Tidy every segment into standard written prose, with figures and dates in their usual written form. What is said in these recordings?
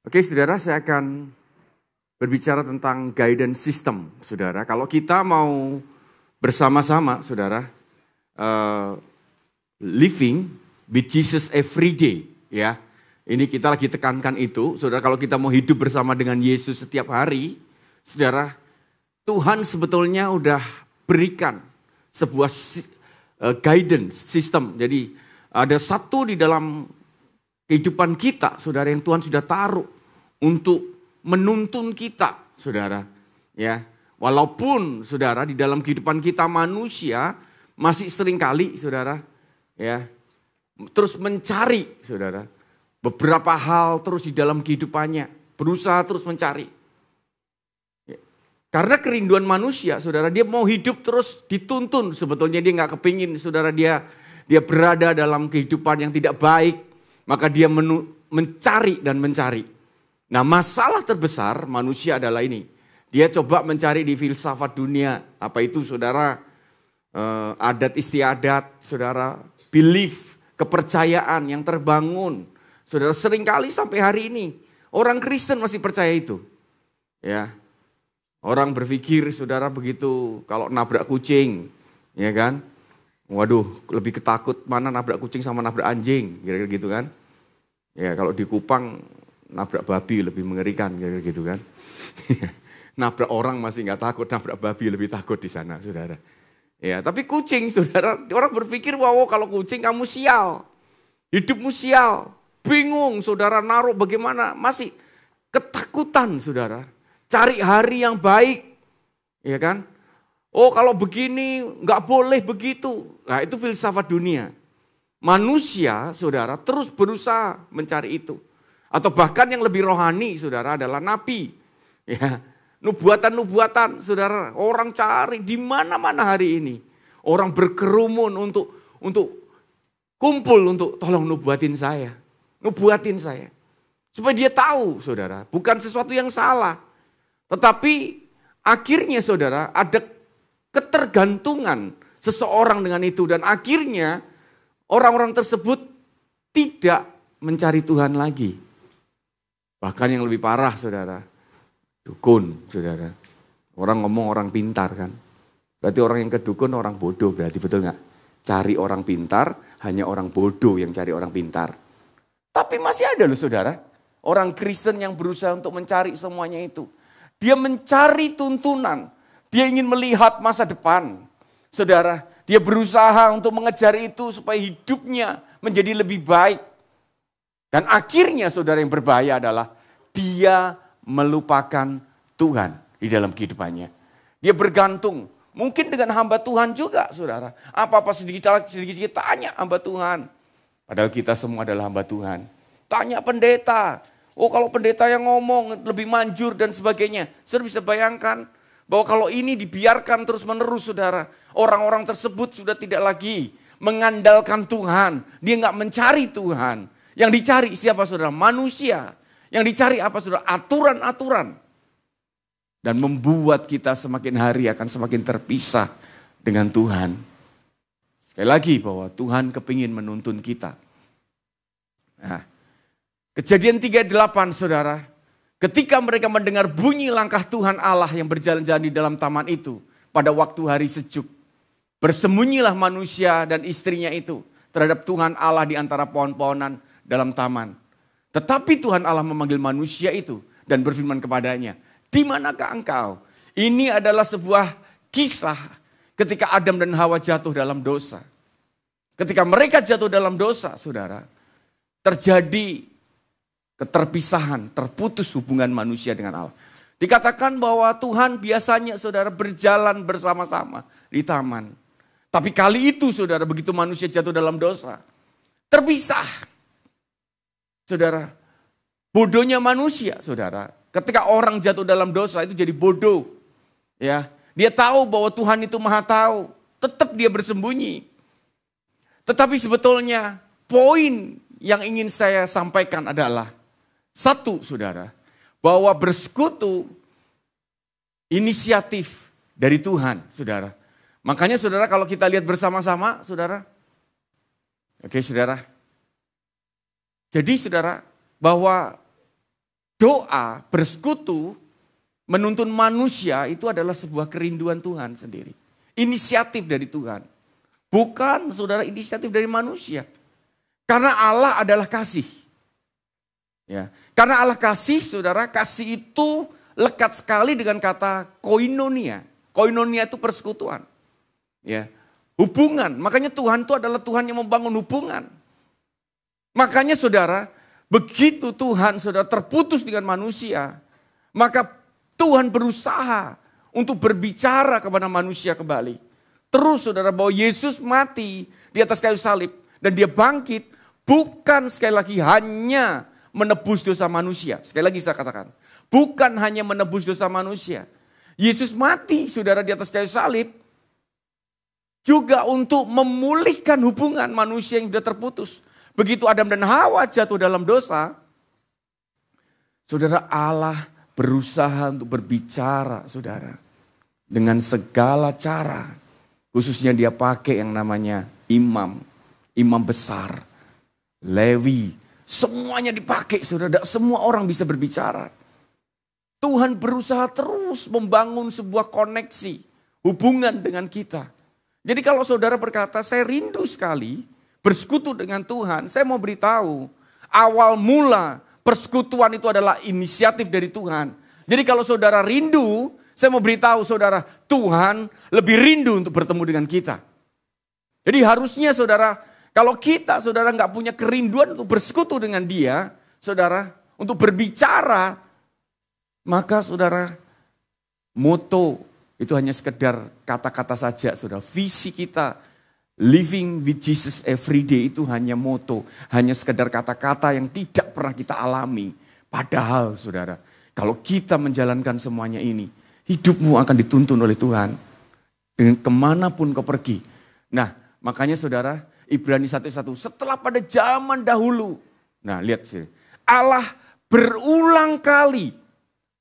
Oke, saudara, saya akan berbicara tentang guidance system, saudara. Kalau kita mau bersama-sama, saudara, living with Jesus every day, ya. Ini kita lagi tekankan itu, saudara. Kalau kita mau hidup bersama dengan Yesus setiap hari, saudara, Tuhan sebetulnya udah berikan sebuah guidance system. Jadi ada satu di dalam kehidupan kita, saudara, yang Tuhan sudah taruh untuk menuntun kita, saudara. Ya, walaupun, saudara, di dalam kehidupan kita manusia masih seringkali, saudara, ya, terus mencari, saudara, beberapa hal terus di dalam kehidupannya, berusaha terus mencari. Ya. Karena kerinduan manusia, saudara, dia mau hidup terus dituntun. Sebetulnya dia nggak kepingin, saudara, dia berada dalam kehidupan yang tidak baik. Maka dia mencari dan mencari. Nah, masalah terbesar manusia adalah ini. Dia coba mencari di filsafat dunia. Apa itu, saudara? Adat istiadat, saudara. Belief, kepercayaan yang terbangun. Saudara, seringkali sampai hari ini orang Kristen masih percaya itu. Ya. Orang berpikir, saudara, begitu kalau nabrak kucing, ya kan? Waduh, lebih ketakut mana nabrak kucing sama nabrak anjing, kira-kira gitu kan. Ya, kalau di Kupang nabrak babi lebih mengerikan, kira-kira gitu kan. Nabrak orang masih nggak takut, nabrak babi lebih takut di sana, saudara. Ya, tapi kucing, saudara, orang berpikir, wow, kalau kucing kamu sial, hidupmu sial, bingung, saudara, naruh bagaimana, masih ketakutan, saudara. Cari hari yang baik, ya kan? Oh, kalau begini nggak boleh begitu. Nah, itu filsafat dunia. Manusia, saudara, terus berusaha mencari itu. Atau bahkan yang lebih rohani, saudara, adalah nabi. Ya, nubuatan-nubuatan, saudara, orang cari di mana-mana hari ini. Orang berkerumun untuk kumpul untuk tolong nubuatin saya. Nubuatin saya. Supaya dia tahu, saudara, bukan sesuatu yang salah. Tetapi akhirnya, saudara, ada ketergantungan seseorang dengan itu. Dan akhirnya orang-orang tersebut tidak mencari Tuhan lagi. Bahkan yang lebih parah, saudara, dukun, saudara. Orang ngomong orang pintar kan. Berarti orang yang ke dukun orang bodoh, berarti betul nggak? Cari orang pintar, hanya orang bodoh yang cari orang pintar. Tapi masih ada loh, saudara, orang Kristen yang berusaha untuk mencari semuanya itu. Dia mencari tuntunan. Dia ingin melihat masa depan. Saudara, dia berusaha untuk mengejar itu supaya hidupnya menjadi lebih baik. Dan akhirnya, saudara, yang berbahaya adalah dia melupakan Tuhan di dalam kehidupannya. Dia bergantung, mungkin dengan hamba Tuhan juga, saudara. Apa-apa sedikit-sedikit tanya hamba Tuhan. Padahal kita semua adalah hamba Tuhan. Tanya pendeta. Oh, kalau pendeta yang ngomong lebih manjur dan sebagainya. Saudara bisa bayangkan bahwa kalau ini dibiarkan terus-menerus, saudara, orang-orang tersebut sudah tidak lagi mengandalkan Tuhan. Dia nggak mencari Tuhan. Yang dicari siapa, saudara? Manusia. Yang dicari apa, saudara? Aturan-aturan. Dan membuat kita semakin hari akan semakin terpisah dengan Tuhan. Sekali lagi bahwa Tuhan kepingin menuntun kita. Nah, Kejadian 38, saudara. Ketika mereka mendengar bunyi langkah Tuhan Allah yang berjalan-jalan di dalam taman itu pada waktu hari sejuk. Bersembunyilah manusia dan istrinya itu terhadap Tuhan Allah di antara pohon-pohonan dalam taman. Tetapi Tuhan Allah memanggil manusia itu dan berfirman kepadanya, "Di manakah engkau?" Ini adalah sebuah kisah ketika Adam dan Hawa jatuh dalam dosa. Ketika mereka jatuh dalam dosa, saudara, terjadi keterpisahan, terputus hubungan manusia dengan Allah. Dikatakan bahwa Tuhan biasanya, saudara, berjalan bersama-sama di taman. Tapi kali itu, saudara, begitu manusia jatuh dalam dosa, terpisah. Saudara, bodohnya manusia, saudara. Ketika orang jatuh dalam dosa itu jadi bodoh. Ya, dia tahu bahwa Tuhan itu Maha tahu, tetap dia bersembunyi. Tetapi sebetulnya poin yang ingin saya sampaikan adalah satu, saudara, bahwa bersekutu inisiatif dari Tuhan, saudara. Makanya, saudara, kalau kita lihat bersama-sama, saudara. Oke, saudara. Jadi, saudara, bahwa doa, bersekutu, menuntun manusia itu adalah sebuah kerinduan Tuhan sendiri. Inisiatif dari Tuhan. Bukan saudara inisiatif dari manusia. Karena Allah adalah kasih. Ya. Karena Allah kasih, saudara, kasih itu lekat sekali dengan kata koinonia. Koinonia itu persekutuan. Ya. Hubungan, makanya Tuhan itu adalah Tuhan yang membangun hubungan. Makanya saudara, begitu Tuhan saudara terputus dengan manusia, maka Tuhan berusaha untuk berbicara kepada manusia kembali. Terus saudara, bahwa Yesus mati di atas kayu salib dan dia bangkit bukan sekali lagi hanya menebus dosa manusia. Sekali lagi saya katakan, bukan hanya menebus dosa manusia. Yesus mati saudara di atas kayu salib juga untuk memulihkan hubungan manusia yang sudah terputus. Begitu Adam dan Hawa jatuh dalam dosa, saudara, Allah berusaha untuk berbicara saudara. Dengan segala cara. Khususnya dia pakai yang namanya imam. Imam besar. Lewi. Semuanya dipakai saudara. Semua orang bisa berbicara. Tuhan berusaha terus membangun sebuah koneksi. Hubungan dengan kita. Jadi kalau saudara berkata, saya rindu sekali bersekutu dengan Tuhan. Saya mau beritahu, awal mula persekutuan itu adalah inisiatif dari Tuhan. Jadi kalau saudara rindu, saya mau beritahu saudara, Tuhan lebih rindu untuk bertemu dengan kita. Jadi harusnya saudara, kalau kita saudara nggak punya kerinduan untuk bersekutu dengan dia, saudara, untuk berbicara, maka saudara, moto itu hanya sekedar kata-kata saja, saudara. Visi kita, living with Jesus every day itu hanya moto. Hanya sekedar kata-kata yang tidak pernah kita alami. Padahal, saudara, kalau kita menjalankan semuanya ini, hidupmu akan dituntun oleh Tuhan. Dengan kemanapun kau pergi. Nah, makanya saudara, Ibrani 1:1, setelah pada zaman dahulu. Nah, lihat sini. Allah berulang kali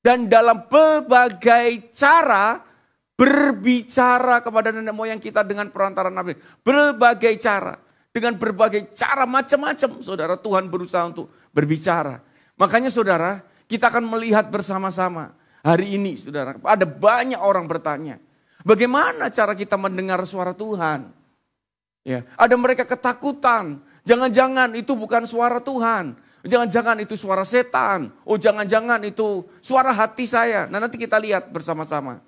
dan dalam berbagai cara berbicara kepada nenek moyang kita dengan perantaraan Nabi. Berbagai cara. Dengan berbagai cara macam-macam. Saudara, Tuhan berusaha untuk berbicara. Makanya saudara, kita akan melihat bersama-sama. Hari ini saudara, ada banyak orang bertanya. Bagaimana cara kita mendengar suara Tuhan? Ya, ada mereka ketakutan. Jangan-jangan itu bukan suara Tuhan. Jangan-jangan itu suara setan. Oh, jangan-jangan itu suara hati saya. Nah, nanti kita lihat bersama-sama.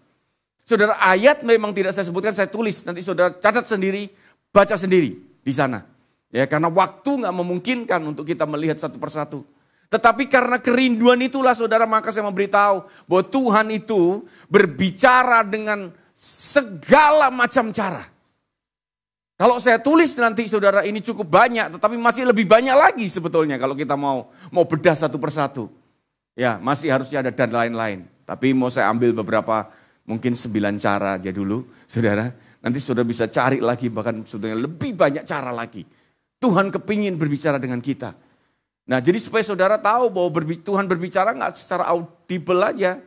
Saudara, ayat memang tidak saya sebutkan, saya tulis. Nanti saudara catat sendiri, baca sendiri di sana. Ya, karena waktu nggak memungkinkan untuk kita melihat satu persatu. Tetapi karena kerinduan itulah saudara, maka saya memberitahu bahwa Tuhan itu berbicara dengan segala macam cara. Kalau saya tulis nanti saudara, ini cukup banyak, tetapi masih lebih banyak lagi sebetulnya kalau kita mau bedah satu persatu. Ya, masih harusnya ada dan lain-lain. Tapi mau saya ambil beberapa, mungkin 9 cara aja dulu, saudara. Nanti saudara bisa cari lagi, bahkan saudara lebih banyak cara lagi. Tuhan kepingin berbicara dengan kita. Nah, jadi supaya saudara tahu bahwa Tuhan berbicara nggak secara audible aja.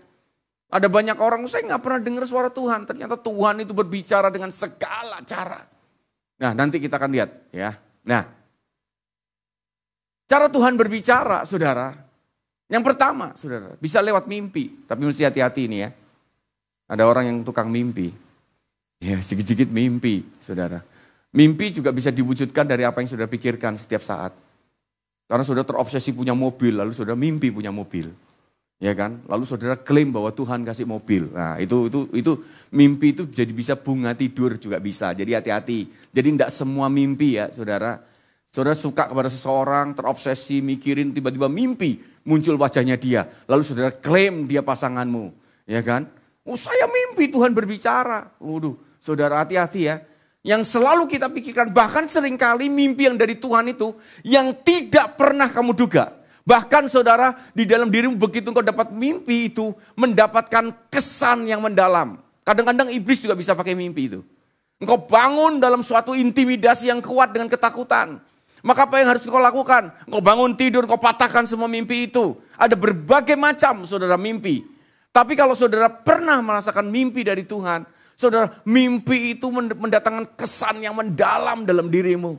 Ada banyak orang, saya nggak pernah dengar suara Tuhan. Ternyata Tuhan itu berbicara dengan segala cara. Nah, nanti kita akan lihat ya. Nah, cara Tuhan berbicara, saudara. Yang pertama, saudara, bisa lewat mimpi. Tapi mesti hati-hati ini ya. Ada orang yang tukang mimpi. Ya, sedikit-sedikit mimpi, saudara. Mimpi juga bisa diwujudkan dari apa yang saudara pikirkan setiap saat. Karena saudara terobsesi punya mobil, lalu saudara mimpi punya mobil. Ya kan? Lalu saudara klaim bahwa Tuhan kasih mobil. Nah, itu mimpi itu jadi bisa bunga tidur juga bisa. Jadi hati-hati. Jadi tidak semua mimpi ya, saudara. Saudara suka kepada seseorang, terobsesi, mikirin, tiba-tiba mimpi muncul wajahnya dia. Lalu saudara klaim dia pasanganmu. Ya kan? Oh, saya mimpi Tuhan berbicara. Waduh, saudara hati-hati ya. Yang selalu kita pikirkan, bahkan seringkali mimpi yang dari Tuhan itu yang tidak pernah kamu duga. Bahkan saudara, di dalam dirimu begitu engkau dapat mimpi itu mendapatkan kesan yang mendalam. Kadang-kadang iblis juga bisa pakai mimpi itu. Engkau bangun dalam suatu intimidasi yang kuat dengan ketakutan. Maka apa yang harus engkau lakukan? Engkau bangun tidur, engkau patahkan semua mimpi itu. Ada berbagai macam saudara mimpi. Tapi kalau saudara pernah merasakan mimpi dari Tuhan, saudara, mimpi itu mendatangkan kesan yang mendalam dalam dirimu.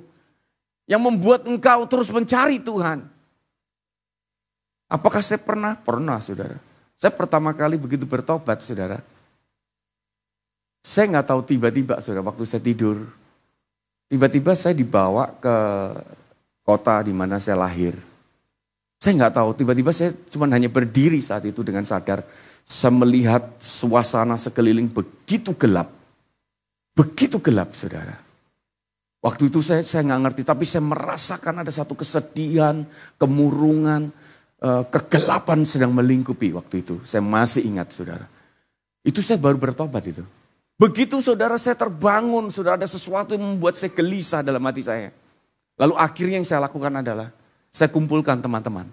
Yang membuat engkau terus mencari Tuhan. Apakah saya pernah? Pernah, saudara. Saya pertama kali begitu bertobat, saudara. Saya nggak tahu tiba-tiba, saudara, waktu saya tidur. Tiba-tiba saya dibawa ke kota di mana saya lahir. Saya nggak tahu, tiba-tiba saya cuma hanya berdiri saat itu dengan sadar. Saya melihat suasana sekeliling begitu gelap. Begitu gelap, saudara. Waktu itu saya nggak ngerti, tapi saya merasakan ada satu kesedihan, kemurungan, kegelapan sedang melingkupi waktu itu. Saya masih ingat, saudara. Itu saya baru bertobat itu. Begitu saudara saya terbangun, saudara, ada sesuatu yang membuat saya gelisah dalam hati saya. Lalu akhirnya yang saya lakukan adalah, saya kumpulkan teman-teman.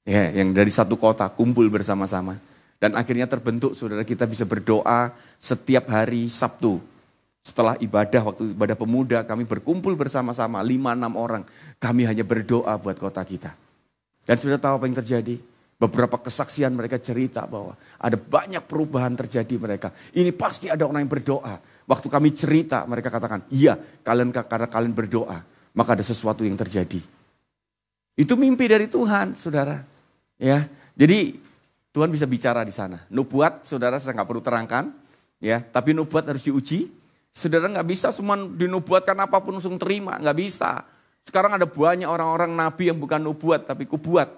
Ya, yang dari satu kota, kumpul bersama-sama. Dan akhirnya terbentuk, saudara, kita bisa berdoa setiap hari Sabtu. Setelah ibadah, waktu ibadah pemuda, kami berkumpul bersama-sama, 5-6 orang. Kami hanya berdoa buat kota kita. Dan sudah tahu apa yang terjadi? Beberapa kesaksian mereka cerita bahwa ada banyak perubahan terjadi mereka. Ini pasti ada orang yang berdoa. Waktu kami cerita, mereka katakan, iya, karena kalian berdoa, maka ada sesuatu yang terjadi. Itu mimpi dari Tuhan, saudara. Ya, jadi Tuhan bisa bicara di sana. Nubuat, saudara, saya nggak perlu terangkan. Ya, tapi nubuat harus diuji. Saudara nggak bisa semua dinubuatkan apapun langsung terima, nggak bisa. Sekarang ada banyak orang-orang nabi yang bukan nubuat tapi kubuat.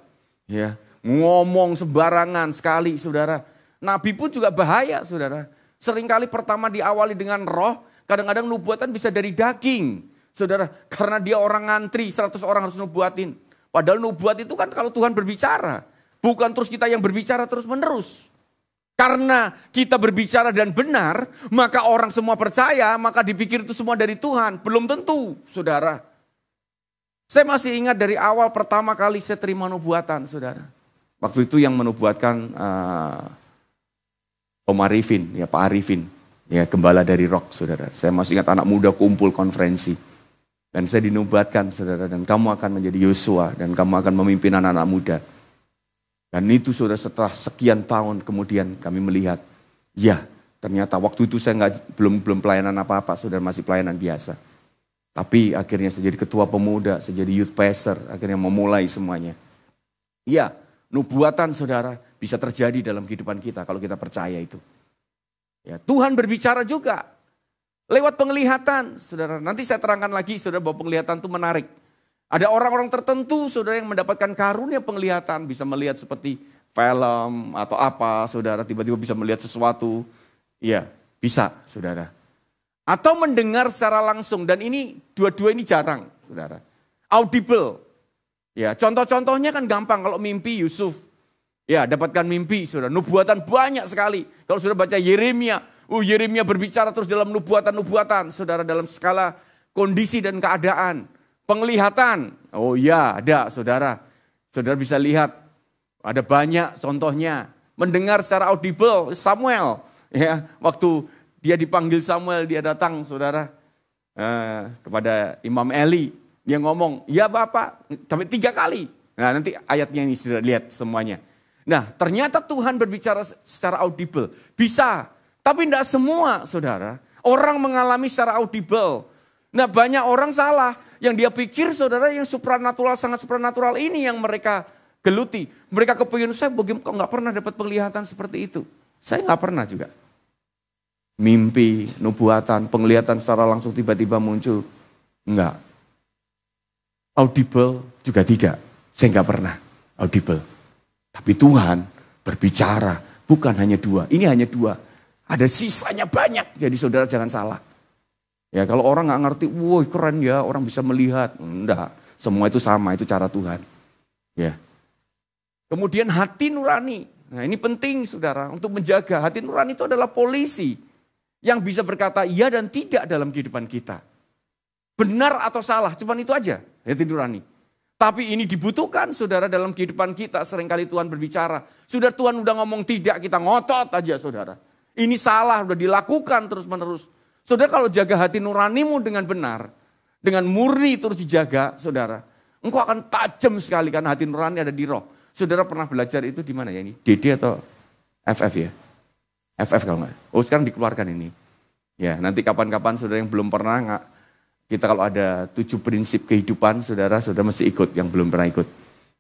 Ya, ngomong sembarangan sekali, saudara. Nabi pun juga bahaya, saudara. Seringkali pertama diawali dengan roh, kadang-kadang nubuatan bisa dari daging. Saudara, karena dia orang ngantri, 100 orang harus nubuatin. Padahal nubuat itu kan kalau Tuhan berbicara. Bukan terus kita yang berbicara terus menerus. Karena kita berbicara dan benar, maka orang semua percaya, maka dipikir itu semua dari Tuhan. Belum tentu, saudara. Saya masih ingat dari awal pertama kali saya terima nubuatan, saudara. Waktu itu yang menubuatkan Om Arifin, ya Pak Arifin, ya gembala dari Rock, saudara. Saya masih ingat anak muda kumpul konferensi. Dan saya dinubuatkan, saudara, dan kamu akan menjadi Yosua, dan kamu akan memimpin anak-anak muda. Dan itu sudah setelah sekian tahun kemudian kami melihat, ya ternyata waktu itu saya belum pelayanan apa-apa, saudara, masih pelayanan biasa. Tapi akhirnya saya jadi ketua pemuda, saya jadi youth pastor, akhirnya memulai semuanya. Ya, nubuatan, saudara, bisa terjadi dalam kehidupan kita kalau kita percaya itu. Ya, Tuhan berbicara juga lewat penglihatan, saudara. Nanti saya terangkan lagi, saudara, bahwa penglihatan itu menarik. Ada orang-orang tertentu, saudara, yang mendapatkan karunia penglihatan, bisa melihat seperti film atau apa, saudara, tiba-tiba bisa melihat sesuatu. Iya, bisa, saudara. Atau mendengar secara langsung, dan ini dua-dua ini jarang, saudara. Audible. Ya, contoh-contohnya kan gampang, kalau mimpi Yusuf. Ya, dapatkan mimpi, saudara. Nubuatan banyak sekali. Kalau sudah baca Yeremia, Yeremia berbicara terus dalam nubuatan-nubuatan, saudara, dalam skala kondisi dan keadaan. Penglihatan, oh ya ada, saudara. Saudara bisa lihat, ada banyak contohnya. Mendengar secara audible, Samuel. Ya, waktu dia dipanggil Samuel, dia datang, saudara, kepada Imam Eli. Dia ngomong, ya Bapak, sampai 3 kali. Nah nanti ayatnya ini sudah lihat semuanya. Nah ternyata Tuhan berbicara secara audible. Bisa, tapi tidak semua, saudara. Orang mengalami secara audible. Nah banyak orang salah. Yang dia pikir, saudara, yang supranatural, sangat supranatural ini yang mereka geluti. Mereka kepingin, saya kok nggak pernah dapat penglihatan seperti itu. Saya nggak pernah juga. Mimpi, nubuatan, penglihatan secara langsung tiba-tiba muncul. Enggak. Audible juga tidak. Saya nggak pernah audible. Tapi Tuhan berbicara, bukan hanya 2. Ini hanya 2. Ada sisanya banyak, jadi saudara jangan salah. Ya kalau orang nggak ngerti, wah keren ya orang bisa melihat. Enggak, semua itu sama, itu cara Tuhan. Ya. Kemudian hati nurani. Nah ini penting, saudara, untuk menjaga. Hati nurani itu adalah polisi yang bisa berkata iya dan tidak dalam kehidupan kita. Benar atau salah, cuman itu aja, hati nurani. Tapi ini dibutuhkan, saudara, dalam kehidupan kita. Seringkali Tuhan berbicara. Sudah Tuhan udah ngomong tidak, kita ngotot aja, saudara. Ini salah, udah dilakukan terus-menerus. Saudara, kalau jaga hati nuranimu dengan benar, dengan murni terus dijaga, saudara, engkau akan tajam sekali karena hati nurani ada di roh. Saudara pernah belajar itu di mana ya ini? DD atau FF ya? FF kalau enggak. Oh sekarang dikeluarkan ini. Ya nanti kapan-kapan saudara yang belum pernah, kita kalau ada 7 prinsip kehidupan, saudara mesti ikut yang belum pernah ikut.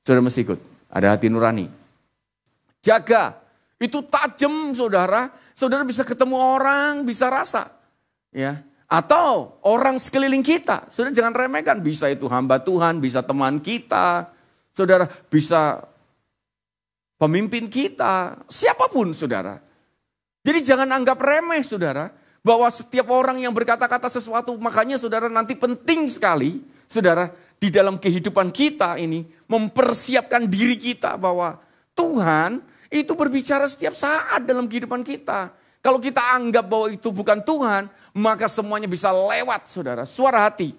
Saudara mesti ikut. ada hati nurani. Jaga, itu tajam saudara. Saudara bisa ketemu orang, bisa rasa. Ya. Atau orang sekeliling kita, saudara jangan remehkan. Bisa itu hamba Tuhan, bisa teman kita. Saudara bisa pemimpin kita, siapapun saudara. Jadi jangan anggap remeh saudara. Bahwa setiap orang yang berkata-kata sesuatu, makanya saudara nanti penting sekali. Saudara, di dalam kehidupan kita ini mempersiapkan diri kita bahwa Tuhan itu berbicara setiap saat dalam kehidupan kita. Kalau kita anggap bahwa itu bukan Tuhan, maka semuanya bisa lewat saudara. Suara hati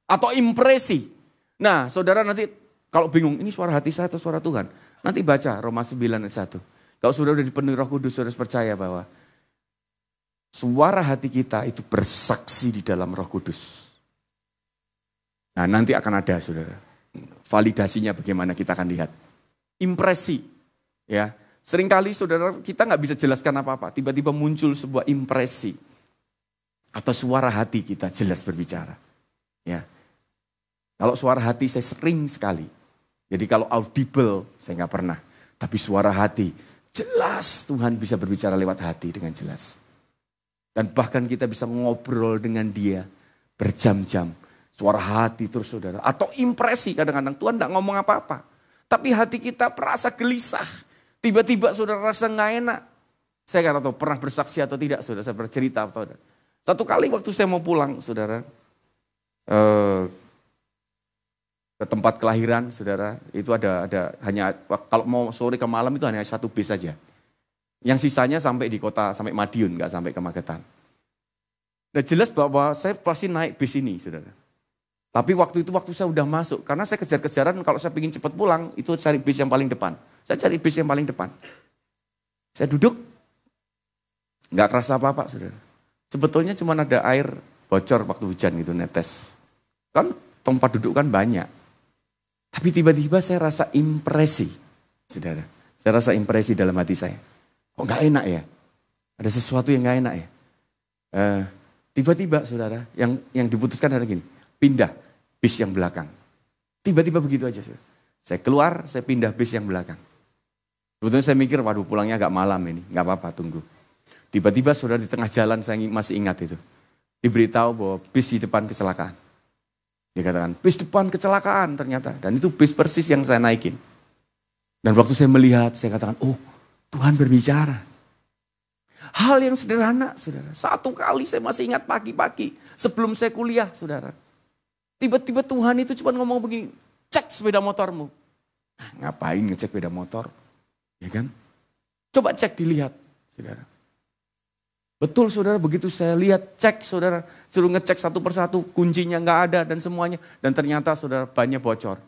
atau impresi. Nah saudara nanti kalau bingung, ini suara hati saya atau suara Tuhan? Nanti baca Roma 9 ayat 1. Kalau saudara sudah dipenuhi Roh Kudus, saudara percaya bahwa suara hati kita itu bersaksi di dalam Roh Kudus. Nah nanti akan ada saudara. Validasinya bagaimana kita akan lihat. Impresi. Ya, seringkali saudara kita nggak bisa jelaskan apa-apa. Tiba-tiba muncul sebuah impresi. Atau suara hati kita jelas berbicara. Ya. Kalau suara hati saya sering sekali. Jadi kalau audible saya nggak pernah. Tapi suara hati jelas Tuhan bisa berbicara lewat hati dengan jelas. Dan bahkan kita bisa ngobrol dengan dia berjam-jam. Suara hati terus saudara. Atau impresi kadang-kadang Tuhan tidak ngomong apa-apa. Tapi hati kita merasa gelisah. Tiba-tiba saudara rasa nggak enak. Saya nggak tahu pernah bersaksi atau tidak saudara. Saya bercerita atau tidak. Satu kali waktu saya mau pulang saudara. Ke tempat kelahiran saudara. Itu ada hanya kalau mau sore ke malam itu hanya satu bis saja. Yang sisanya sampai di kota, sampai Madiun, nggak sampai ke Magetan. Nah jelas bahwa saya pasti naik bis ini, saudara. Tapi waktu saya udah masuk, karena saya kejar-kejaran kalau saya ingin cepat pulang, itu cari bis yang paling depan. Saya cari bis yang paling depan. Saya duduk, nggak kerasa apa-apa, saudara. Sebetulnya cuma ada air bocor waktu hujan gitu, netes. Kan tempat duduk kan banyak. Tapi tiba-tiba saya rasa impresi, saudara. Saya rasa impresi dalam hati saya. Kok gak enak ya? Ada sesuatu yang gak enak ya? Tiba-tiba saudara, yang diputuskan adalah gini, pindah bis yang belakang. Tiba-tiba begitu aja. Saudara. Saya keluar, saya pindah bis yang belakang. Sebetulnya saya mikir, waduh pulangnya agak malam ini, gak apa-apa tunggu. Tiba-tiba saudara di tengah jalan, saya masih ingat itu. Diberitahu bahwa bis di depan kecelakaan. Dikatakan, bis depan kecelakaan ternyata. Dan itu bis persis yang saya naikin. Dan waktu saya melihat, saya katakan, oh Tuhan berbicara. Hal yang sederhana, saudara. Satu kali saya masih ingat pagi-pagi sebelum saya kuliah, saudara. Tiba-tiba Tuhan itu cuma ngomong begini, cek sepeda motormu. Nah, ngapain ngecek sepeda motor? Ya kan? Coba cek dilihat, saudara. Betul saudara, begitu saya lihat, cek saudara. Suruh ngecek satu persatu, kuncinya nggak ada dan semuanya. Dan ternyata saudara bannya bocor.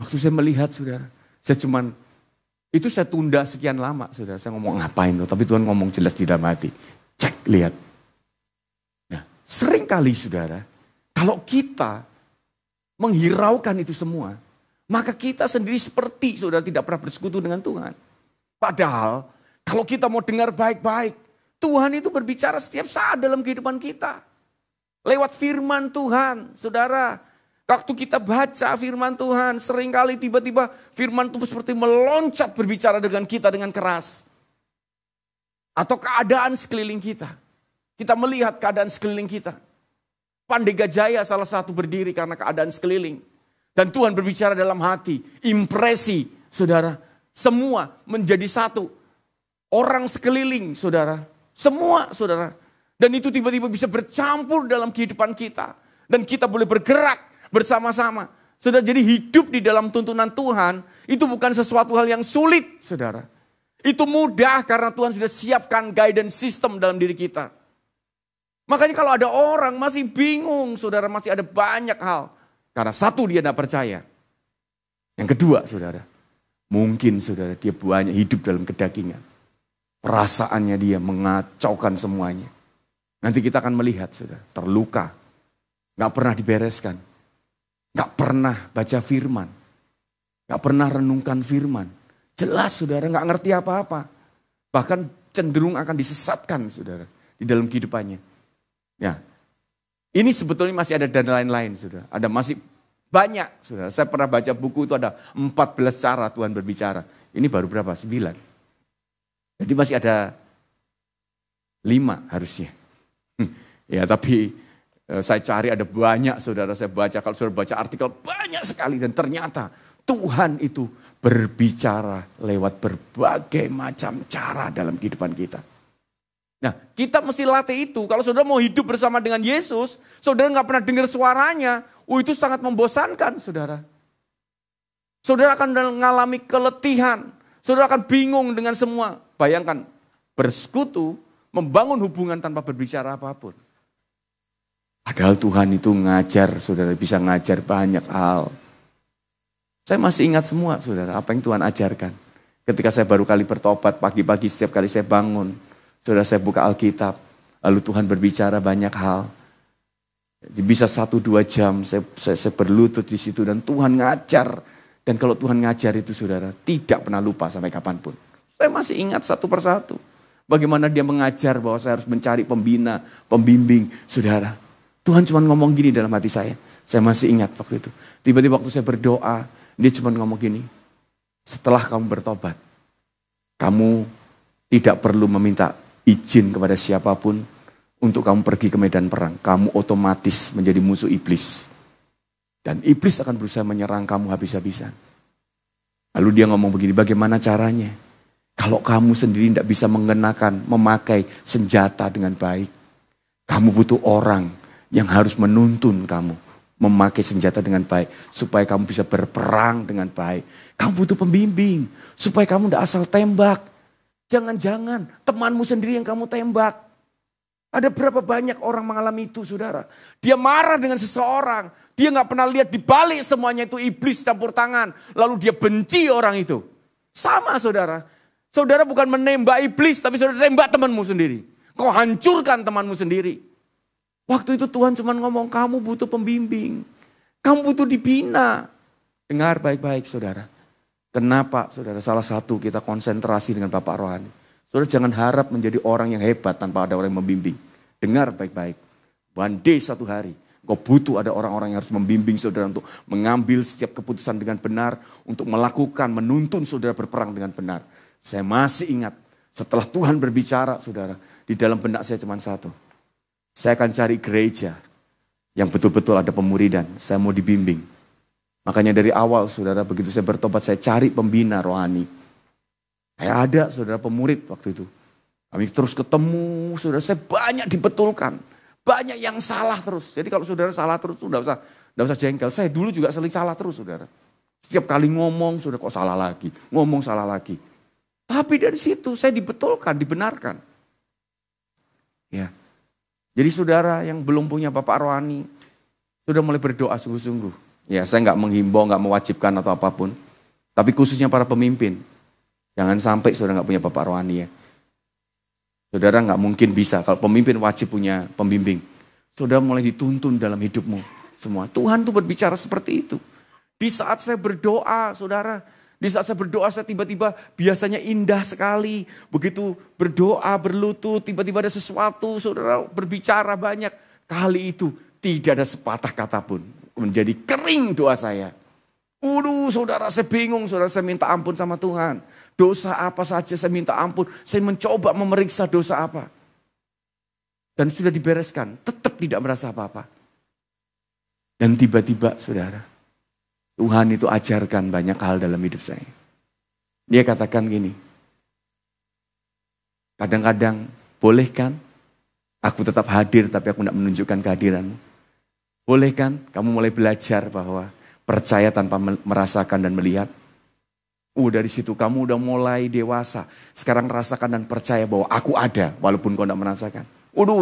Waktu saya melihat saudara, saya cuman itu saya tunda sekian lama, saudara. Saya ngomong ngapain tuh, tapi Tuhan ngomong jelas di dalam hati. Cek, lihat. Nah, sering kali saudara, kalau kita menghiraukan itu semua, maka kita sendiri seperti saudara tidak pernah bersekutu dengan Tuhan. Padahal, kalau kita mau dengar baik-baik, Tuhan itu berbicara setiap saat dalam kehidupan kita. Lewat firman Tuhan, saudara. Waktu kita baca firman Tuhan, seringkali tiba-tiba firman Tuhan seperti meloncat berbicara dengan kita dengan keras. Atau keadaan sekeliling kita. Kita melihat keadaan sekeliling kita. Pandega Jaya salah satu berdiri karena keadaan sekeliling. Dan Tuhan berbicara dalam hati, impresi, saudara. Semua menjadi satu. Orang sekeliling, saudara. Semua, saudara. Dan itu tiba-tiba bisa bercampur dalam kehidupan kita. Dan kita boleh bergerak bersama-sama. Saudara, jadi hidup di dalam tuntunan Tuhan itu bukan sesuatu hal yang sulit, saudara. Itu mudah karena Tuhan sudah siapkan guidance system dalam diri kita. Makanya kalau ada orang masih bingung, saudara, masih ada banyak hal. Karena satu, dia tidak percaya. Yang kedua, saudara, mungkin saudara dia banyak hidup dalam kedagingan. Perasaannya dia mengacaukan semuanya. Nanti kita akan melihat, saudara, terluka. Gak pernah dibereskan. Gak pernah baca firman. Gak pernah renungkan firman. Jelas saudara gak ngerti apa-apa. Bahkan cenderung akan disesatkan saudara. Di dalam kehidupannya. Ya, ini sebetulnya masih ada dan lain-lain saudara. Ada masih Banyak, saudara. Saya pernah baca buku itu ada 14 cara Tuhan berbicara. Ini baru berapa? 9. Jadi masih ada 5 harusnya. Ya tapi saya cari ada banyak saudara, saya baca. Kalau saudara baca artikel banyak sekali. Dan ternyata Tuhan itu berbicara lewat berbagai macam cara dalam kehidupan kita. Nah, kita mesti latih itu. Kalau saudara mau hidup bersama dengan Yesus, saudara nggak pernah dengar suaranya, itu sangat membosankan, saudara. Saudara akan mengalami keletihan, saudara akan bingung dengan semua. Bayangkan, bersekutu, membangun hubungan tanpa berbicara apapun. Padahal Tuhan itu ngajar, saudara bisa ngajar banyak hal. Saya masih ingat semua, saudara, apa yang Tuhan ajarkan. Ketika saya baru kali bertobat, pagi-pagi setiap kali saya bangun, saudara, saya buka Alkitab, lalu Tuhan berbicara banyak hal. Bisa 1-2 jam saya berlutut di situ dan Tuhan ngajar. Dan kalau Tuhan ngajar itu saudara, tidak pernah lupa sampai kapanpun. Saya masih ingat satu persatu. Bagaimana dia mengajar bahwa saya harus mencari pembina, pembimbing, saudara. Tuhan cuma ngomong gini dalam hati saya. Saya masih ingat waktu itu. Tiba-tiba waktu saya berdoa, dia cuma ngomong gini. Setelah kamu bertobat, kamu tidak perlu meminta izin kepada siapapun untuk kamu pergi ke medan perang. Kamu otomatis menjadi musuh iblis. Dan iblis akan berusaha menyerang kamu habis-habisan. Lalu dia ngomong begini, bagaimana caranya? Kalau kamu sendiri tidak bisa mengenakan, memakai senjata dengan baik. Kamu butuh orang yang harus menuntun kamu memakai senjata dengan baik. Supaya kamu bisa berperang dengan baik. Kamu butuh pembimbing. Supaya kamu tidak asal tembak. Jangan-jangan temanmu sendiri yang kamu tembak. Ada berapa banyak orang mengalami itu, saudara. Dia marah dengan seseorang. Dia nggak pernah lihat di balik semuanya itu iblis campur tangan. Lalu dia benci orang itu. Sama, saudara. Saudara bukan menembak iblis, tapi saudara tembak temanmu sendiri. Kau hancurkan temanmu sendiri. Waktu itu Tuhan cuma ngomong, kamu butuh pembimbing. Kamu butuh dibina. Dengar baik-baik, saudara. Kenapa, saudara? Salah satu kita konsentrasi dengan Bapak Rohani. Saudara jangan harap menjadi orang yang hebat tanpa ada orang yang membimbing. Dengar baik-baik. One day, satu hari, kau butuh ada orang-orang yang harus membimbing saudara untuk mengambil setiap keputusan dengan benar. Untuk melakukan, menuntun saudara berperang dengan benar. Saya masih ingat setelah Tuhan berbicara, saudara. Di dalam benak saya cuma satu. Saya akan cari gereja yang betul-betul ada pemuridan. Saya mau dibimbing. Makanya dari awal, saudara, begitu saya bertobat, saya cari pembina rohani. Kayak ada saudara pemurid waktu itu. Kami terus ketemu, saudara, saya banyak dibetulkan. Banyak yang salah terus. Jadi kalau saudara salah terus, tidak usah jengkel. Saya dulu juga sering salah terus, saudara. Setiap kali ngomong, saudara kok salah lagi. Ngomong salah lagi. Tapi dari situ saya dibetulkan, dibenarkan. Ya. Jadi saudara yang belum punya Bapak rohani, sudah mulai berdoa sungguh-sungguh. Ya, saya nggak menghimbau, nggak mewajibkan atau apapun. Tapi khususnya para pemimpin. Jangan sampai saudara nggak punya Bapak rohani ya. Saudara nggak mungkin bisa, kalau pemimpin wajib punya pembimbing. Saudara mulai dituntun dalam hidupmu semua. Tuhan tuh berbicara seperti itu. Di saat saya berdoa, saudara. Di saat saya berdoa, saya tiba-tiba biasanya indah sekali. Begitu berdoa, berlutut, tiba-tiba ada sesuatu, saudara berbicara banyak. Kali itu tidak ada sepatah kata pun. Menjadi kering doa saya. Saudara saya bingung, saudara saya minta ampun sama Tuhan. Dosa apa saja saya minta ampun. Saya mencoba memeriksa dosa apa. Dan sudah dibereskan, tetap tidak merasa apa-apa. Dan tiba-tiba saudara, Tuhan itu ajarkan banyak hal dalam hidup saya. Dia katakan gini, kadang-kadang boleh kan aku tetap hadir tapi aku tidak menunjukkan kehadiranmu. Boleh kan kamu mulai belajar bahwa percaya tanpa merasakan dan melihat. Dari situ kamu udah mulai dewasa. Sekarang rasakan dan percaya bahwa aku ada walaupun kau tidak merasakan.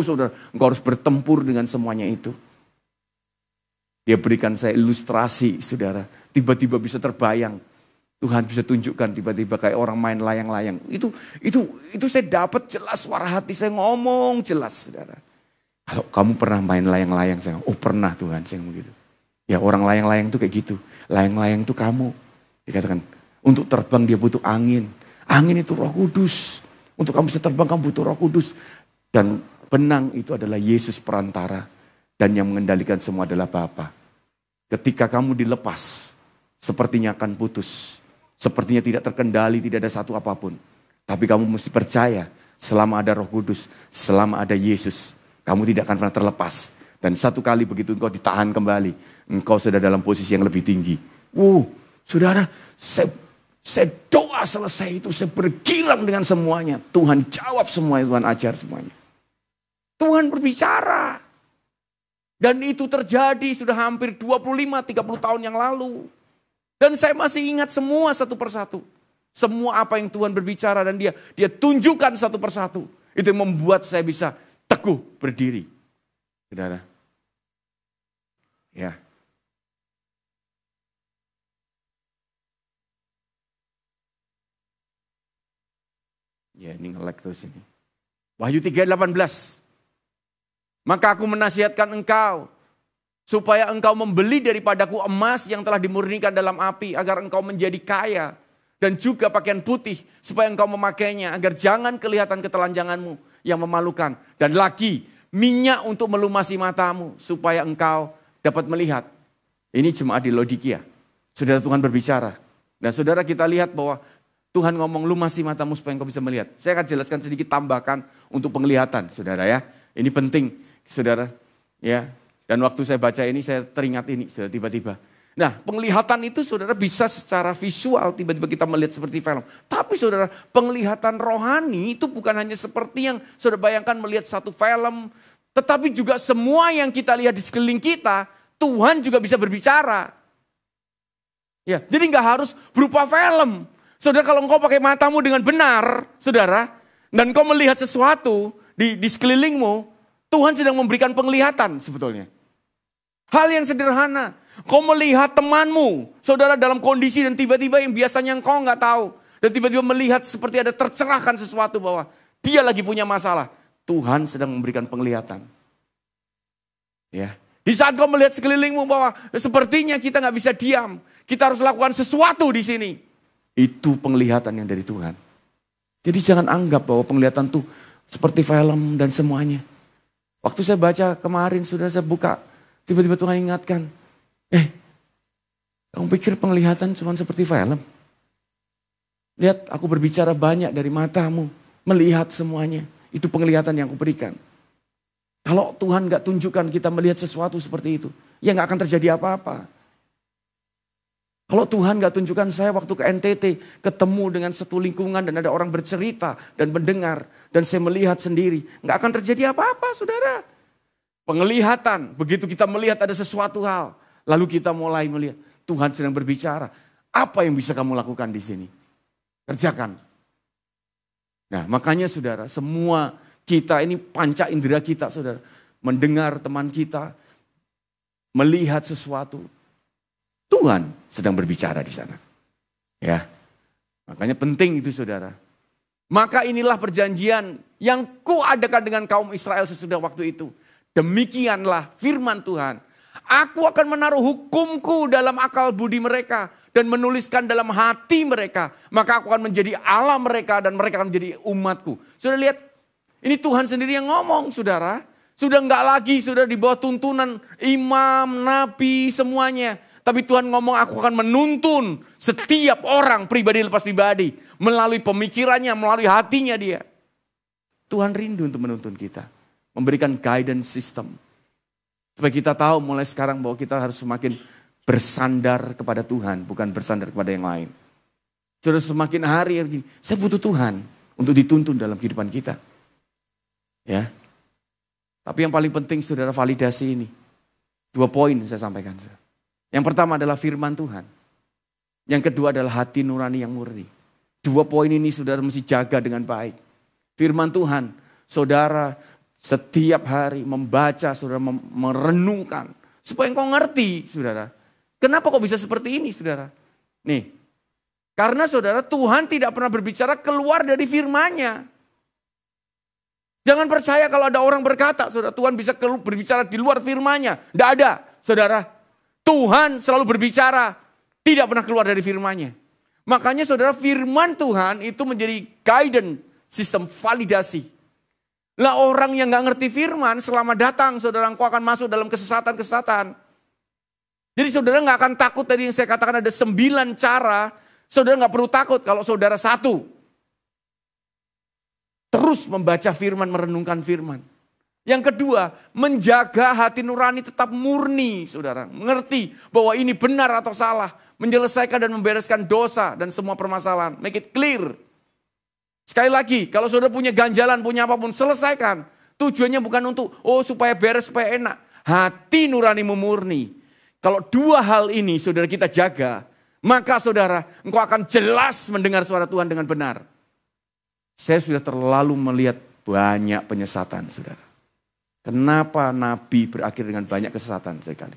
Saudara, engkau harus bertempur dengan semuanya itu. Dia berikan saya ilustrasi, saudara. Tiba-tiba bisa terbayang. Tuhan bisa tunjukkan tiba-tiba kayak orang main layang-layang. Itu saya dapat jelas suara hati saya ngomong jelas, saudara. Kalau kamu pernah main layang-layang, saya pernah Tuhan, saya ngomong gitu. Ya orang layang-layang itu kayak gitu. Layang-layang itu kamu. Dikatakan, untuk terbang dia butuh angin. Angin itu Roh Kudus. Untuk kamu bisa terbang kamu butuh Roh Kudus. Dan benang itu adalah Yesus perantara. Dan yang mengendalikan semua adalah Bapa. Ketika kamu dilepas, sepertinya akan putus. Sepertinya tidak terkendali, tidak ada satu apapun. Tapi kamu mesti percaya, selama ada Roh Kudus, selama ada Yesus, kamu tidak akan pernah terlepas. Dan satu kali begitu engkau ditahan kembali, engkau sudah dalam posisi yang lebih tinggi. Saudara, saya doa selesai itu, saya bergilang dengan semuanya. Tuhan jawab semuanya, Tuhan ajar semuanya. Tuhan berbicara. Dan itu terjadi sudah hampir 25-30 tahun yang lalu. Dan saya masih ingat semua satu persatu. Semua apa yang Tuhan berbicara dan dia tunjukkan satu persatu. Itu yang membuat saya bisa teguh berdiri. Saudara. Ya. Ya, ini nge-lag terus ini. Wahyu 3:18. Maka aku menasihatkan engkau, supaya engkau membeli daripadaku emas yang telah dimurnikan dalam api, agar engkau menjadi kaya. Dan juga pakaian putih, supaya engkau memakainya, agar jangan kelihatan ketelanjanganmu yang memalukan. Dan lagi, minyak untuk melumasi matamu, supaya engkau dapat melihat. Ini jemaat di Laodikia. Saudara, Tuhan berbicara. Dan saudara, kita lihat bahwa Tuhan ngomong lumasi matamu supaya engkau bisa melihat. Saya akan jelaskan sedikit tambahkan untuk penglihatan, saudara ya. Ini penting, saudara. Ya. Dan waktu saya baca ini, saya teringat ini, saudara, tiba-tiba. Nah, penglihatan itu saudara bisa secara visual, tiba-tiba kita melihat seperti film. Tapi saudara, penglihatan rohani itu bukan hanya seperti yang saudara bayangkan melihat satu film. Tetapi juga semua yang kita lihat di sekeliling kita, Tuhan juga bisa berbicara. Ya, jadi nggak harus berupa film. Saudara, kalau engkau pakai matamu dengan benar, saudara, dan engkau melihat sesuatu di sekelilingmu, Tuhan sedang memberikan penglihatan sebetulnya. Hal yang sederhana, kau melihat temanmu, saudara dalam kondisi dan tiba-tiba yang biasanya engkau nggak tahu. Dan tiba-tiba melihat seperti ada tercerahkan sesuatu bahwa dia lagi punya masalah. Tuhan sedang memberikan penglihatan. Ya. Di saat kau melihat sekelilingmu bahwa sepertinya kita nggak bisa diam. Kita harus lakukan sesuatu di sini. Itu penglihatan yang dari Tuhan. Jadi jangan anggap bahwa penglihatan itu seperti film dan semuanya. Waktu saya baca kemarin, sudah saya buka. Tiba-tiba Tuhan ingatkan. Kamu pikir penglihatan cuma seperti film? Lihat, aku berbicara banyak dari matamu. Melihat semuanya. Itu penglihatan yang aku berikan. Kalau Tuhan gak tunjukkan kita melihat sesuatu seperti itu, ya gak akan terjadi apa-apa. Kalau Tuhan gak tunjukkan saya waktu ke NTT, ketemu dengan satu lingkungan dan ada orang bercerita dan mendengar. Dan saya melihat sendiri, gak akan terjadi apa-apa, saudara. Penglihatan, begitu kita melihat ada sesuatu hal, lalu kita mulai melihat Tuhan sedang berbicara. Apa yang bisa kamu lakukan di sini? Kerjakan. Nah, makanya saudara, semua kita ini panca indera kita, saudara. Mendengar teman kita, melihat sesuatu. Tuhan sedang berbicara di sana. Ya. Makanya penting itu, saudara. Maka inilah perjanjian yang kuadakan dengan kaum Israel sesudah waktu itu. Demikianlah firman Tuhan. Aku akan menaruh hukumku dalam akal budi mereka. Dan menuliskan dalam hati mereka. Maka aku akan menjadi Allah mereka dan mereka akan menjadi umatku. Sudah lihat, ini Tuhan sendiri yang ngomong, saudara. Sudah enggak lagi, sudah di bawah tuntunan imam, nabi, semuanya. Tapi Tuhan ngomong, aku akan menuntun setiap orang pribadi lepas pribadi. Melalui pemikirannya, melalui hatinya dia. Tuhan rindu untuk menuntun kita. Memberikan guidance system. Supaya kita tahu mulai sekarang bahwa kita harus semakin bersandar kepada Tuhan. Bukan bersandar kepada yang lain. Sudah semakin hari, saya butuh Tuhan untuk dituntun dalam kehidupan kita. Ya. Tapi yang paling penting saudara, validasi ini. 2 poin saya sampaikan. Yang pertama adalah firman Tuhan. Yang kedua adalah hati nurani yang murni. 2 poin ini saudara mesti jaga dengan baik. Firman Tuhan, saudara setiap hari membaca, saudara merenungkan. Supaya engkau ngerti, saudara. Kenapa kok bisa seperti ini, saudara? Nih, karena saudara Tuhan tidak pernah berbicara keluar dari firman-Nya. Jangan percaya kalau ada orang berkata, saudara, Tuhan bisa berbicara di luar firman-Nya. Tidak ada, saudara. Tuhan selalu berbicara, tidak pernah keluar dari firman-Nya. Makanya saudara, firman Tuhan itu menjadi guidance, sistem validasi. Lah orang yang gak ngerti firman, selama datang saudara, engkau akan masuk dalam kesesatan-kesesatan. Jadi saudara nggak akan takut, tadi yang saya katakan ada 9 cara. Saudara nggak perlu takut kalau saudara satu. Terus membaca firman, merenungkan firman. Yang kedua, menjaga hati nurani tetap murni, saudara. Mengerti bahwa ini benar atau salah. Menyelesaikan dan membereskan dosa dan semua permasalahan. Make it clear. Sekali lagi, kalau saudara punya ganjalan, punya apapun, selesaikan. Tujuannya bukan untuk, supaya beres, supaya enak. Hati nuranimu murni. Kalau 2 hal ini saudara kita jaga, maka saudara, engkau akan jelas mendengar suara Tuhan dengan benar. Saya sudah terlalu melihat banyak penyesatan, saudara. Kenapa Nabi berakhir dengan banyak kesesatan sekali?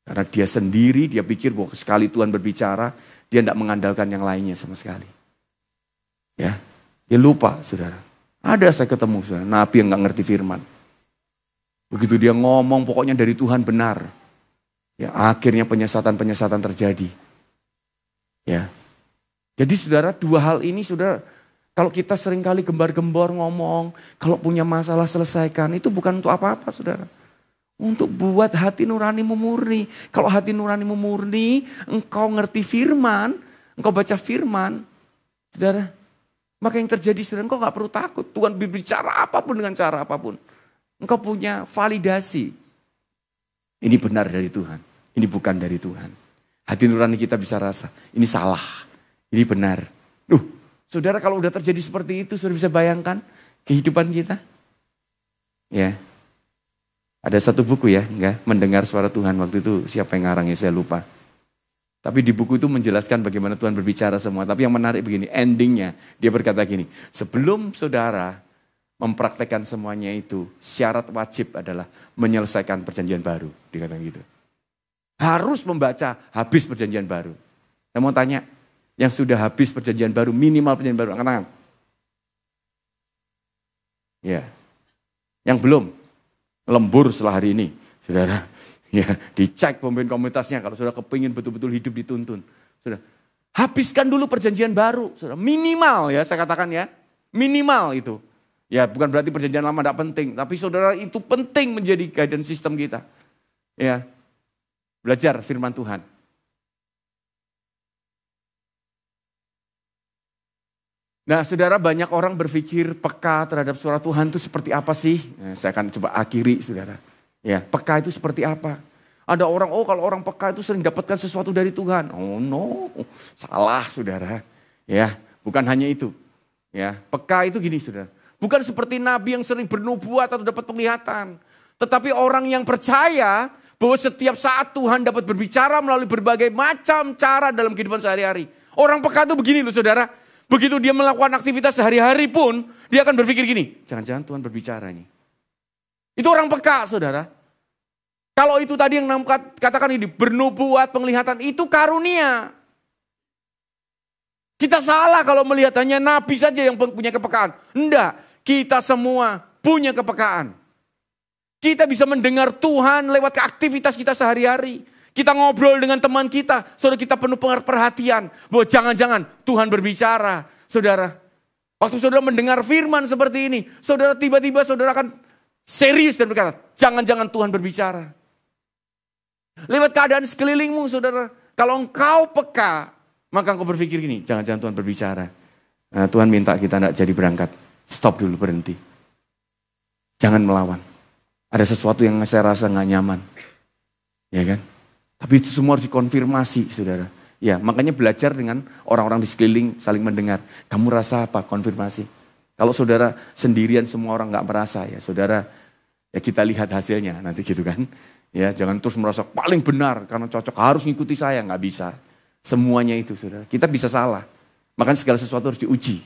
Karena dia sendiri, dia pikir bahwa sekali Tuhan berbicara, dia tidak mengandalkan yang lainnya sama sekali. Ya, dia lupa, saudara. Ada saya ketemu, saudara, Nabi yang gak ngerti firman. Begitu dia ngomong, pokoknya dari Tuhan benar. Ya, akhirnya penyesatan-penyesatan terjadi. Ya, jadi saudara, 2 hal ini, saudara, kalau kita seringkali gembar-gembor ngomong, kalau punya masalah selesaikan, itu bukan untuk apa-apa, saudara. Untuk buat hati nuranimu murni. Kalau hati nuranimu murni, engkau ngerti firman, engkau baca firman, saudara, maka yang terjadi, saudara, engkau gak perlu takut. Tuhan berbicara apapun dengan cara apapun. Engkau punya validasi. Ini benar dari Tuhan, ini bukan dari Tuhan. Hati nurani kita bisa rasa, ini salah, ini benar. Saudara, kalau udah terjadi seperti itu, saudara bisa bayangkan kehidupan kita. Ya, ada satu buku ya, mendengar suara Tuhan. Waktu itu siapa yang ngarangnya saya lupa. Tapi di buku itu menjelaskan bagaimana Tuhan berbicara semua. Tapi yang menarik begini, endingnya dia berkata gini, sebelum saudara mempraktekkan semuanya itu, syarat wajib adalah menyelesaikan perjanjian baru. Dikatakan gitu. Harus membaca habis perjanjian baru. Saya mau tanya, yang sudah habis perjanjian baru, minimal perjanjian baru, angkat tangan. Ya. Yang belum, lembur setelah hari ini, saudara. Ya, dicek pemimpin komunitasnya kalau saudara kepingin betul-betul hidup dituntun. Saudara, habiskan dulu perjanjian baru, saudara. Minimal ya, saya katakan ya, minimal itu. Ya, bukan berarti perjanjian lama tidak penting, tapi saudara itu penting menjadi guidance system kita. Ya, belajar firman Tuhan. Nah, saudara, banyak orang berpikir peka terhadap suara Tuhan itu seperti apa sih? Nah, saya akan coba akhiri, saudara. Ya, peka itu seperti apa? Ada orang, kalau orang peka itu sering dapatkan sesuatu dari Tuhan. Oh no, salah, saudara. Ya, bukan hanya itu. Ya, peka itu gini, saudara. Bukan seperti nabi yang sering bernubuat atau dapat penglihatan. Tetapi orang yang percaya bahwa setiap saat Tuhan dapat berbicara melalui berbagai macam cara dalam kehidupan sehari-hari. Orang peka itu begini loh, saudara. Begitu dia melakukan aktivitas sehari-hari pun, dia akan berpikir gini, jangan-jangan Tuhan berbicara nih. Itu orang peka, saudara. Kalau itu tadi yang katakan ini, bernubuat, penglihatan, itu karunia. Kita salah kalau melihat hanya nabi saja yang punya kepekaan. Enggak, kita semua punya kepekaan. Kita bisa mendengar Tuhan lewat aktivitas kita sehari-hari. Kita ngobrol dengan teman kita, saudara, kita penuh perhatian bahwa jangan-jangan Tuhan berbicara. Saudara, waktu saudara mendengar firman seperti ini, saudara tiba-tiba saudara akan serius dan berkata, jangan-jangan Tuhan berbicara. Lewat keadaan sekelilingmu, saudara, kalau engkau peka, maka engkau berpikir gini, jangan-jangan Tuhan berbicara. Nah, Tuhan minta kita tidak jadi berangkat. Stop dulu, berhenti. Jangan melawan. Ada sesuatu yang saya rasa gak nyaman. Ya kan? Tapi itu semua harus dikonfirmasi, saudara. Ya, makanya belajar dengan orang-orang di sekeliling saling mendengar. Kamu rasa apa? Konfirmasi. Kalau saudara sendirian semua orang gak merasa, ya saudara, ya kita lihat hasilnya nanti gitu kan. Ya, jangan terus merasa paling benar karena cocok harus ngikuti saya, gak bisa. Semuanya itu, saudara. Kita bisa salah. Makanya segala sesuatu harus diuji.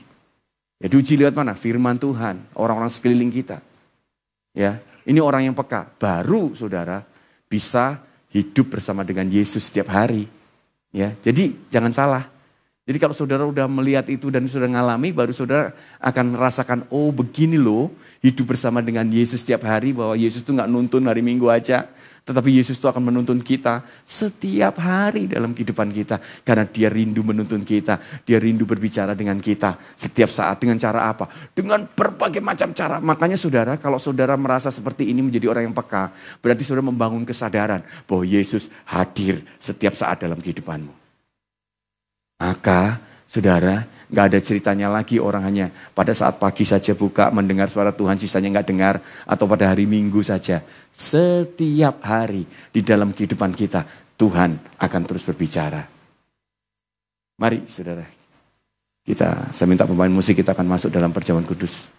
Ya, diuji lewat mana? Firman Tuhan, orang-orang sekeliling kita. Ya, ini orang yang peka. Baru, saudara, bisa hidup bersama dengan Yesus setiap hari. Ya, jadi jangan salah. Jadi kalau saudara udah melihat itu dan sudah ngalami, baru saudara akan merasakan, oh begini loh hidup bersama dengan Yesus setiap hari, bahwa Yesus itu gak nuntun hari Minggu aja, tetapi Yesus itu akan menuntun kita setiap hari dalam kehidupan kita. Karena dia rindu menuntun kita, dia rindu berbicara dengan kita setiap saat. Dengan cara apa? Dengan berbagai macam cara. Makanya saudara, kalau saudara merasa seperti ini menjadi orang yang peka, berarti saudara membangun kesadaran bahwa Yesus hadir setiap saat dalam kehidupanmu. Maka saudara, gak ada ceritanya lagi orang hanya pada saat pagi saja buka mendengar suara Tuhan, sisanya gak dengar. Atau pada hari Minggu saja. Setiap hari di dalam kehidupan kita, Tuhan akan terus berbicara. Mari saudara, saya minta pemain musik, kita akan masuk dalam perjamuan kudus.